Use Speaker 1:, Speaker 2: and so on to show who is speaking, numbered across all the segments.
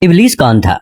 Speaker 1: इब्लीस कौन था?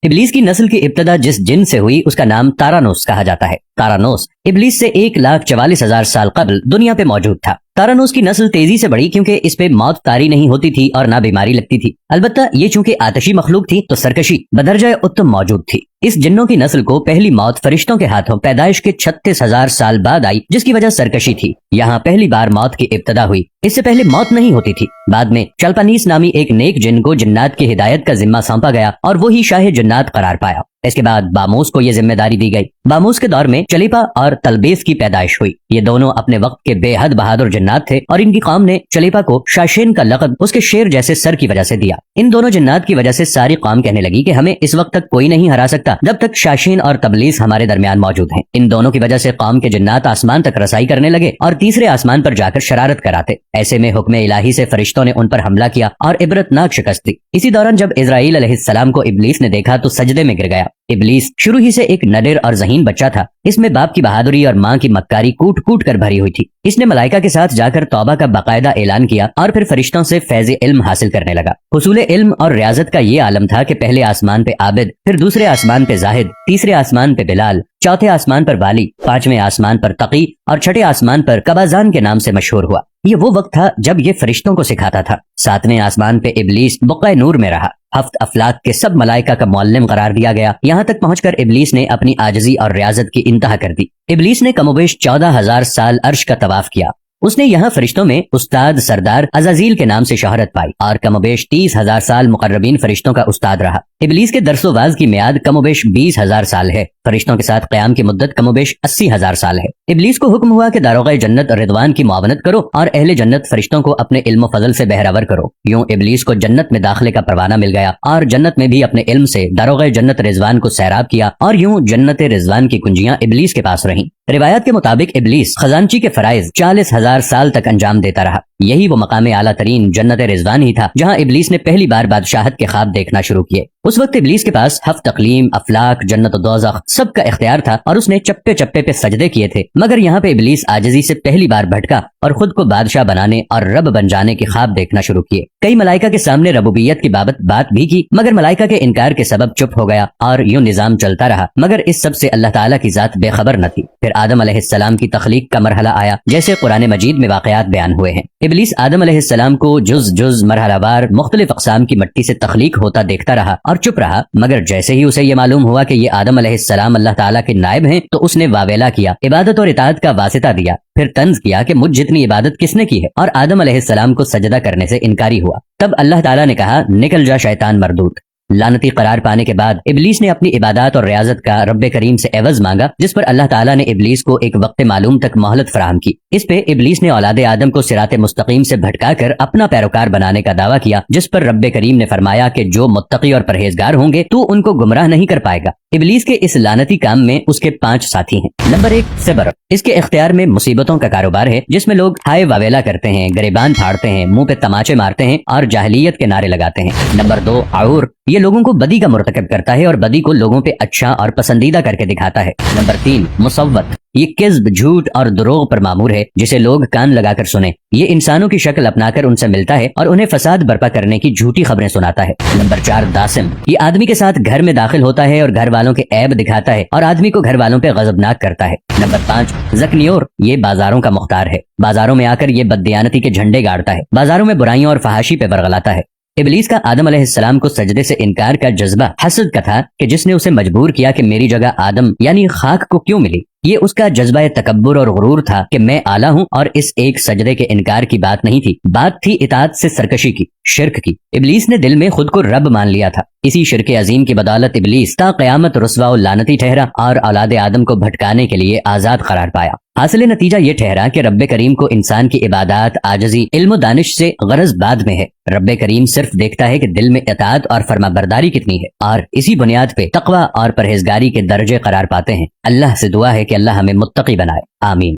Speaker 1: इब्लीस की नस्ल की इब्तदा जिस जिन से हुई उसका नाम तारानोस कहा जाता है। तारानोस इब्लीस से 1,44,000 साल कबल दुनिया पे मौजूद था। तारानोस की नस्ल तेजी से बढ़ी क्योंकि इस पे मौत तारी नहीं होती थी और ना बीमारी लगती थी। अलबत्ता ये चूंकि आतशी मखलूक थी तो सरकशी बदरजा उत्तम मौजूद थी। इस जिन्नों की नस्ल को पहली मौत फरिश्तों के हाथों पैदाइश के 36,000 साल बाद आई, जिसकी वजह सरकशी थी। यहाँ पहली बार मौत की इब्तदा हुई। इससे पहले मौत नहीं होती थी। बाद में चलपानीस नामी एक नेक जिन को जिन्नात की हिदायत का जिम्मा सौंपा गया और वही शाह जिन्नात करार पाया। इसके बाद बामूस को यह जिम्मेदारी दी गई। बामूस के दौर में चलीपा और तलबेस की पैदाइश हुई। ये दोनों अपने वक्त के बेहद बहादुर जिन्नात थे और इनकी कौम ने चलीपा को शाशेन का लक़ब उसके शेर जैसे सर की वजह से दिया। इन दोनों जिन्नात की वजह से सारी कौम कहने लगी कि हमें इस वक्त तक कोई नहीं हरा सकता जब तक शाशेन और तबलीस हमारे दरमियान मौजूद हैं। इन दोनों की वजह से कौम के जिन्नात आसमान तक रसाई करने लगे और तीसरे आसमान पर जाकर शरारत कराते। ऐसे में हुक्म इलाही से फरिश्तों ने उन पर हमला किया और इबरतनाक शिकस्त दी। इसी दौरान जब इजराइल अलैहिस्सलाम को इब्लीस ने देखा तो सजदे में गिर गया। इब्लीस शुरू ही से एक नडर और ज़हीन बच्चा था। इसमें बाप की बहादुरी और माँ की मक्कारी कूट कूट कर भरी हुई थी। इसने मलाइका के साथ जाकर तौबा का बाकायदा ऐलान किया और फिर फरिश्तों से फैज़ इल्म हासिल करने लगा। हुसूल इल्म और रियाजत का ये आलम था कि पहले आसमान पे आबिद, फिर दूसरे आसमान पे जाहिद, तीसरे आसमान पे बिलाल, चौथे आसमान पर वाली, पांचवें आसमान पर तकी और छठे आसमान पर कबाजान के नाम से मशहूर हुआ। ये वो वक्त था जब ये फरिश्तों को सिखाता था। सातवें आसमान पे इब्लीस बुक़्क़ा नूर में रहा। हफ्त अफलाक के सब मलाइका का मुअल्लिम करार दिया गया। यहाँ तक पहुंचकर इब्लीस ने अपनी आजिज़ी और रियाजत की इंतहा कर दी। इब्लीस ने कमोबेश 14,000 साल अर्श का तवाफ किया। उसने यहाँ फरिश्तों में उस्ताद सरदार अज़ाज़ील के नाम से शोहरत पाई और कमोबेश 30,000 साल मुक़र्रबीन फरिश्तों का उस्ताद रहा। इब्लीस के दरसोवाज की मियाद कमोबेश 20,000 साल है। फरिश्तों के साथ क़याम की मुद्दत कमोबेश 80,000 साल है। इब्लीस को हुक्म हुआ कि दारोग़े जन्नत रिदवान की मुआवनत करो और अहले जन्नत फरिश्तों को अपने इल्म फजल से बहरावर करो। यूं इब्लीस को जन्नत में दाखिले का परवाना मिल गया और जन्नत में भी अपने इल्म से दारोग़े जन्नत रिजवान को सैराब किया और यूं जन्नत रिजवान की कुंजियां इब्लीस के पास रहीं। रिवायत के मुताबिक इब्लीस खजानची के फराइज 40,000 साल तक अंजाम देता रहा। यही वो मकाम आला तरीन जन्नत रिजवान ही था जहाँ इब्लीस ने पहली बार बादशाहत के ख्वाब देखना शुरू किए। उस वक्त इब्लीस के पास हफ्त तकलीम, अफलाक, जन्नत दोज़ख सब का इख्तियार था और उसने चप्पे चप्पे पे सजदे किए थे। मगर यहाँ पे इब्लीस आजिज़ी से पहली बार भटका और खुद को बादशाह बनाने और रब बन जाने के ख्वाब देखना शुरू किए। कई मलाइका के सामने रबूबियत की बाबत बात भी की मगर मलाइका के इनकार के सबब चुप हो गया और यूं निजाम चलता रहा। मगर इस सब से अल्लाह ताला की जात बेखबर न थी। फिर आदम अलैहिस्सलाम की तख्लीक का मरहला आया जैसे कुरान मजीद में वाक़यात बयान हुए हैं। इब्लीस आदम अलैहिस्सलाम को जुज जुज मरहलावार मुख्तलिफ अक़साम की मिट्टी से तख्लीक होता देखता रहा और चुप रहा। मगर जैसे ही उसे ये मालूम हुआ कि ये आदम अलैहिस्सलाम अल्लाह ताला के नायब हैं तो उसने वावेला किया, इबादत और इताअत का वासिता दिया। फिर तंज किया कि मुझ जितनी इबादत किसने की है और आदम अलैहिस्सलाम को सजदा करने से इनकारी हुआ। तब अल्लाह ताला ने कहा, निकल जा शैतान मरदूत। लानती करार पाने के बाद इब्लीस ने अपनी इबादत और रियाजत का रब्बे करीम से एवज मांगा, जिस पर अल्लाह ताला ने इब्लीस को एक वक्त मालूम तक मोहलत फराहम की। इस पे इब्लीस ने औलादे आदम को सिराते मुस्तकीम से भटकाकर अपना पैरोकार बनाने का दावा किया, जिस पर रब्बे करीम ने फरमाया कि जो मुत्तकी और परहेजगार होंगे तो उनको गुमराह नहीं कर पाएगा। इब्लीस के इस लानती काम में उसके 5 साथी हैं। नंबर 1 सब्र। इसके इख्तियार में मुसीबतों का कारोबार है जिसमें लोग हाय वावेला करते हैं, गिरेबान फाड़ते हैं, मुंह पे तमाचे मारते हैं और जाहिलियत के नारे लगाते हैं। नंबर 2 आउर। ये लोगों को बदी का मुर्तकब करता है और बदी को लोगों पे अच्छा और पसंदीदा करके दिखाता है। नंबर 3 मुसव्वत। ये किज़्ब, झूठ और दुरोग पर मामूर है जिसे लोग कान लगाकर सुने। ये इंसानों की शक्ल अपनाकर उनसे मिलता है और उन्हें फसाद बर्पा करने की झूठी खबरें सुनाता है। नंबर 4 दासिम। ये आदमी के साथ घर में दाखिल होता है और घर वालों के ऐब दिखाता है और आदमी को घर वालों पे गजबनाक करता है। नंबर 5 ज़कनियोर। ये बाजारों का मुख्तार है। बाजारों में आकर ये बददियानती के झंडे गाड़ता है, बाजारों में बुराइयों और फहाशी पे बरगलाता है। इब्लीस का आदम अलैहिस्सलाम को सजदे से इनकार का जज्बा हसद का था कि जिसने उसे मजबूर किया कि मेरी जगह आदम यानी खाक को क्यों मिली। ये उसका जज्बा तकब्बुर और गुरूर था कि मैं आला हूँ और इस एक सजदे के इनकार की बात नहीं थी, बात थी इताअत से सरकशी की, शिर्क की। इब्लीस ने दिल में खुद को रब मान लिया था। इसी शिर्क अजीम की बदौलत इब्लीस ता क़यामत रुस्वा और लानती ठहरा और औलादे आदम को भटकाने के लिए आजाद करार पाया। हासिल नतीजा ये ठहरा कि रब्बे करीम को इंसान की इबादत, आजजी, इल्म दानिश से गरज बाद में है। रब्बे करीम सिर्फ देखता है कि दिल में इताअत और फरमाबरदारी कितनी है और इसी बुनियाद पे तक़वा और परहेजगारी के दर्जे करार पाते हैं। अल्लाह से दुआ है कि अल्लाह हमें मुत्तकी बनाए। आमीन।